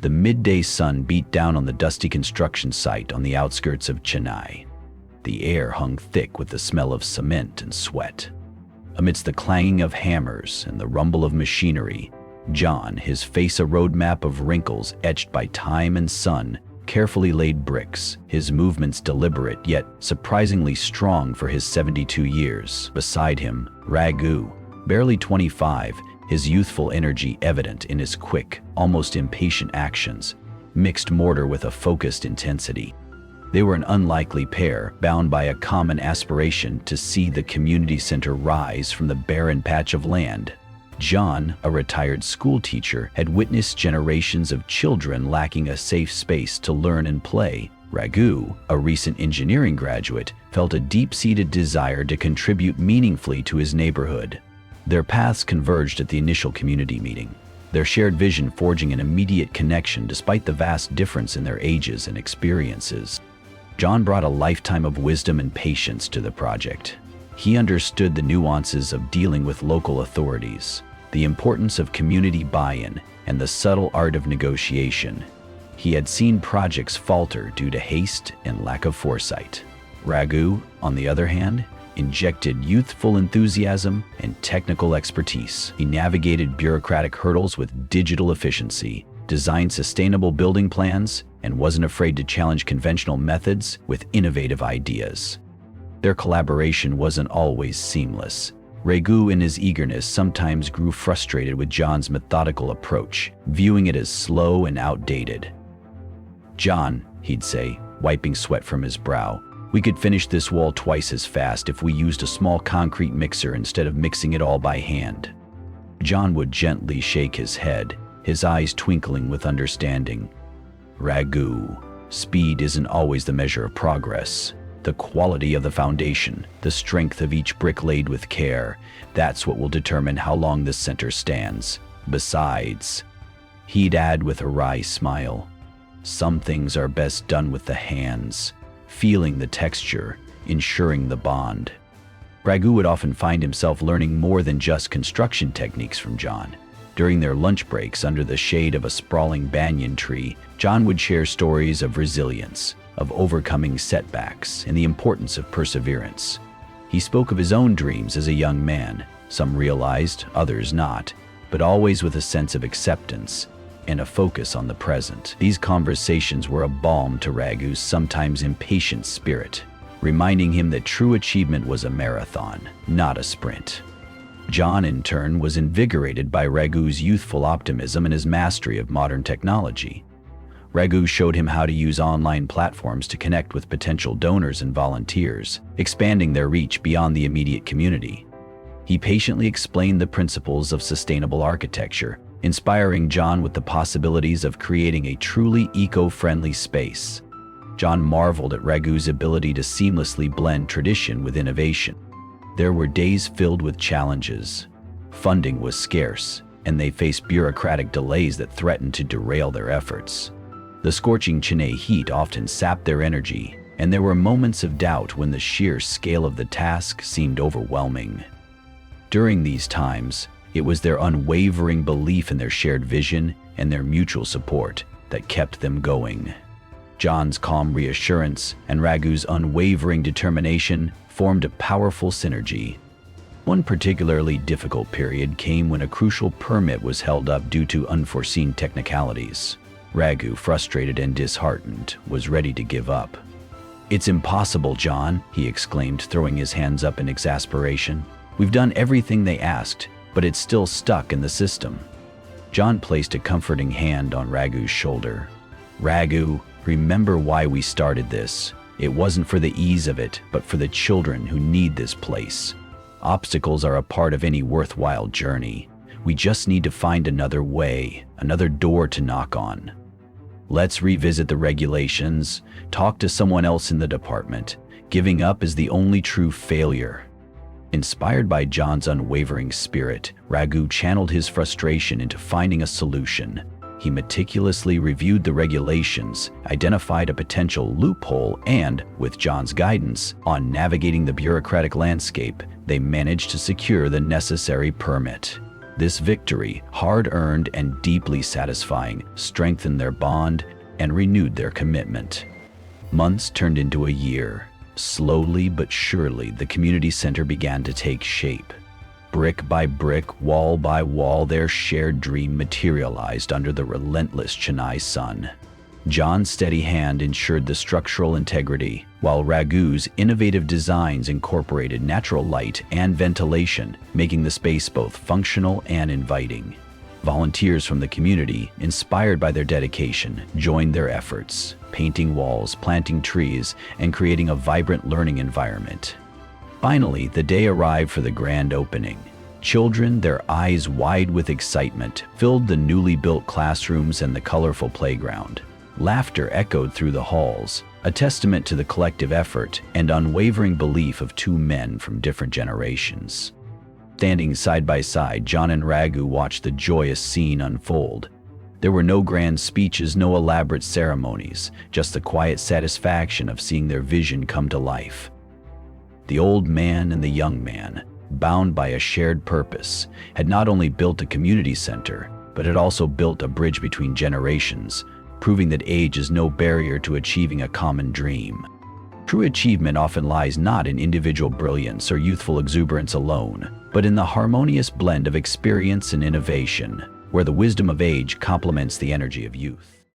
The midday sun beat down on the dusty construction site on the outskirts of Chennai. The air hung thick with the smell of cement and sweat. Amidst the clanging of hammers and the rumble of machinery, John, his face a roadmap of wrinkles etched by time and sun, carefully laid bricks, his movements deliberate yet surprisingly strong for his 72 years. Beside him, Raghu, barely 25, his youthful energy evident in his quick, almost impatient actions, mixed mortar with a focused intensity. They were an unlikely pair, bound by a common aspiration to see the community center rise from the barren patch of land. John, a retired schoolteacher, had witnessed generations of children lacking a safe space to learn and play. Raghu, a recent engineering graduate, felt a deep-seated desire to contribute meaningfully to his neighborhood. Their paths converged at the initial community meeting, their shared vision forging an immediate connection despite the vast difference in their ages and experiences. John brought a lifetime of wisdom and patience to the project. He understood the nuances of dealing with local authorities, the importance of community buy-in, and the subtle art of negotiation. He had seen projects falter due to haste and lack of foresight. Raghu, on the other hand, injected youthful enthusiasm and technical expertise. He navigated bureaucratic hurdles with digital efficiency, designed sustainable building plans, and wasn't afraid to challenge conventional methods with innovative ideas. Their collaboration wasn't always seamless. Raghu, in his eagerness, sometimes grew frustrated with John's methodical approach, viewing it as slow and outdated. "John," he'd say, wiping sweat from his brow, "we could finish this wall twice as fast if we used a small concrete mixer instead of mixing it all by hand." John would gently shake his head, his eyes twinkling with understanding. "Raghu, speed isn't always the measure of progress. The quality of the foundation, the strength of each brick laid with care, that's what will determine how long this center stands. Besides," he'd add with a wry smile, "some things are best done with the hands, feeling the texture, ensuring the bond." Raghu would often find himself learning more than just construction techniques from John. During their lunch breaks under the shade of a sprawling banyan tree, John would share stories of resilience, of overcoming setbacks, and the importance of perseverance. He spoke of his own dreams as a young man, some realized, others not, but always with a sense of acceptance and a focus on the present. These conversations were a balm to Raghu's sometimes impatient spirit, reminding him that true achievement was a marathon, not a sprint. John, in turn, was invigorated by Raghu's youthful optimism and his mastery of modern technology. Raghu showed him how to use online platforms to connect with potential donors and volunteers, expanding their reach beyond the immediate community. He patiently explained the principles of sustainable architecture, inspiring John with the possibilities of creating a truly eco-friendly space. John marveled at Raghu's ability to seamlessly blend tradition with innovation. There were days filled with challenges. Funding was scarce, and they faced bureaucratic delays that threatened to derail their efforts. The scorching Chennai heat often sapped their energy, and there were moments of doubt when the sheer scale of the task seemed overwhelming. During these times, it was their unwavering belief in their shared vision and their mutual support that kept them going. John's calm reassurance and Raghu's unwavering determination formed a powerful synergy. One particularly difficult period came when a crucial permit was held up due to unforeseen technicalities. Raghu, frustrated and disheartened, was ready to give up. "It's impossible, John," he exclaimed, throwing his hands up in exasperation. "We've done everything they asked, but it's still stuck in the system." John placed a comforting hand on Raghu's shoulder. "Raghu, remember why we started this. It wasn't for the ease of it, but for the children who need this place. Obstacles are a part of any worthwhile journey. We just need to find another way, another door to knock on. Let's revisit the regulations, talk to someone else in the department. Giving up is the only true failure." Inspired by John's unwavering spirit, Raghu channeled his frustration into finding a solution. He meticulously reviewed the regulations, identified a potential loophole, and, with John's guidance on navigating the bureaucratic landscape, they managed to secure the necessary permit. This victory, hard-earned and deeply satisfying, strengthened their bond and renewed their commitment. Months turned into a year. Slowly but surely, the community center began to take shape. Brick by brick, wall by wall, their shared dream materialized under the relentless Chennai sun. John's steady hand ensured the structural integrity, while Raghu's innovative designs incorporated natural light and ventilation, making the space both functional and inviting. Volunteers from the community, inspired by their dedication, joined their efforts, painting walls, planting trees, and creating a vibrant learning environment. Finally, the day arrived for the grand opening. Children, their eyes wide with excitement, filled the newly built classrooms and the colorful playground. Laughter echoed through the halls, a testament to the collective effort and unwavering belief of two men from different generations. Standing side by side, John and Raghu watched the joyous scene unfold. There were no grand speeches, no elaborate ceremonies, just the quiet satisfaction of seeing their vision come to life. The old man and the young man, bound by a shared purpose, had not only built a community center, but had also built a bridge between generations, proving that age is no barrier to achieving a common dream. True achievement often lies not in individual brilliance or youthful exuberance alone, but in the harmonious blend of experience and innovation, where the wisdom of age complements the energy of youth.